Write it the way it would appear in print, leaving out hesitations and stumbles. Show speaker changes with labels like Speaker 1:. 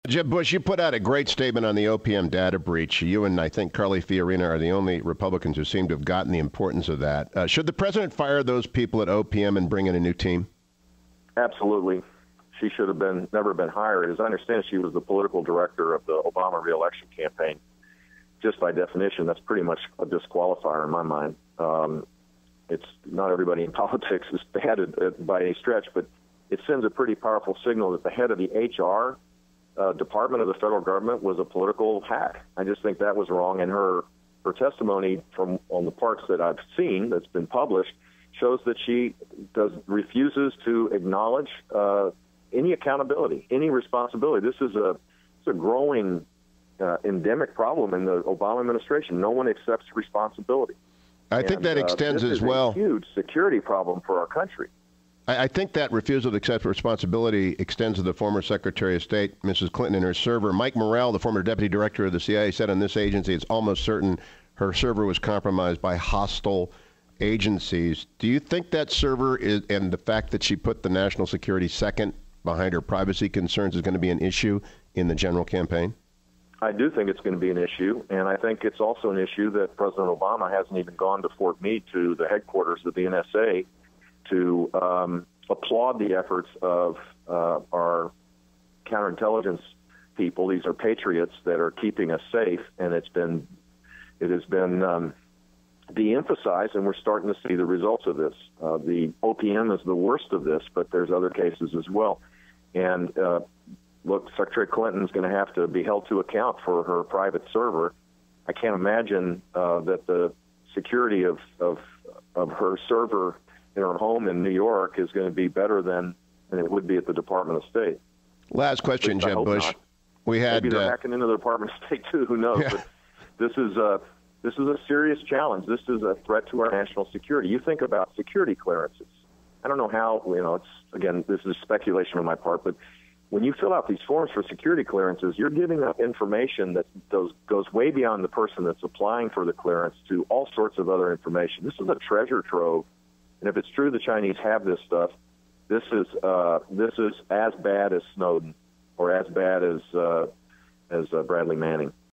Speaker 1: Jeb Bush, you put out a great statement on the OPM data breach. You and I think Carly Fiorina are the only Republicans who seem to have gotten the importance of that. Should the president fire those people at OPM and bring in a new team?
Speaker 2: Absolutely. She should have never been hired. As I understand, she was the political director of the Obama reelection campaign. Just by definition, that's pretty much a disqualifier in my mind. It's not everybody in politics is bad by any stretch, but it sends a pretty powerful signal that the head of the HR department of the federal government was a political hack. I just think that was wrong, and her testimony from on the parts that I've seen that's been published shows that she refuses to acknowledge any accountability, any responsibility. This is a growing endemic problem in the Obama administration. No one accepts responsibility.
Speaker 1: I think that extends as well.
Speaker 2: This is a huge security problem for our country.
Speaker 1: I think that refusal to accept responsibility extends to the former Secretary of State, Mrs. Clinton, and her server. Mike Morrell, the former deputy director of the CIA, said on this agency it's almost certain her server was compromised by hostile agencies. Do you think that server and the fact that she put the national security second behind her privacy concerns is going to be an issue in the general campaign?
Speaker 2: I do think it's going to be an issue, and I think it's also an issue that President Obama hasn't even gone to Fort Meade, to the headquarters of the NSA, to applaud the efforts of our counterintelligence people. These are patriots that are keeping us safe, and it has been de-emphasized, and we're starting to see the results of this. The OPM is the worst of this, but there's other cases as well. And look, Secretary Clinton is going to have to be held to account for her private server. I can't imagine that the security of her server in her home in New York is going to be better than it would be at the Department of State.
Speaker 1: Last question, Jeb Bush.
Speaker 2: Not.
Speaker 1: We had
Speaker 2: maybe they're hacking into the Department of State too. Who knows?
Speaker 1: Yeah.
Speaker 2: But this is a serious challenge. This is a threat to our national security. You think about security clearances. I don't know how. This is speculation on my part, but when you fill out these forms for security clearances, you're giving up information that goes way beyond the person that's applying for the clearance to all sorts of other information. This is a treasure trove, and if it's true the Chinese have this stuff, this is as bad as Snowden or as bad as Bradley Manning.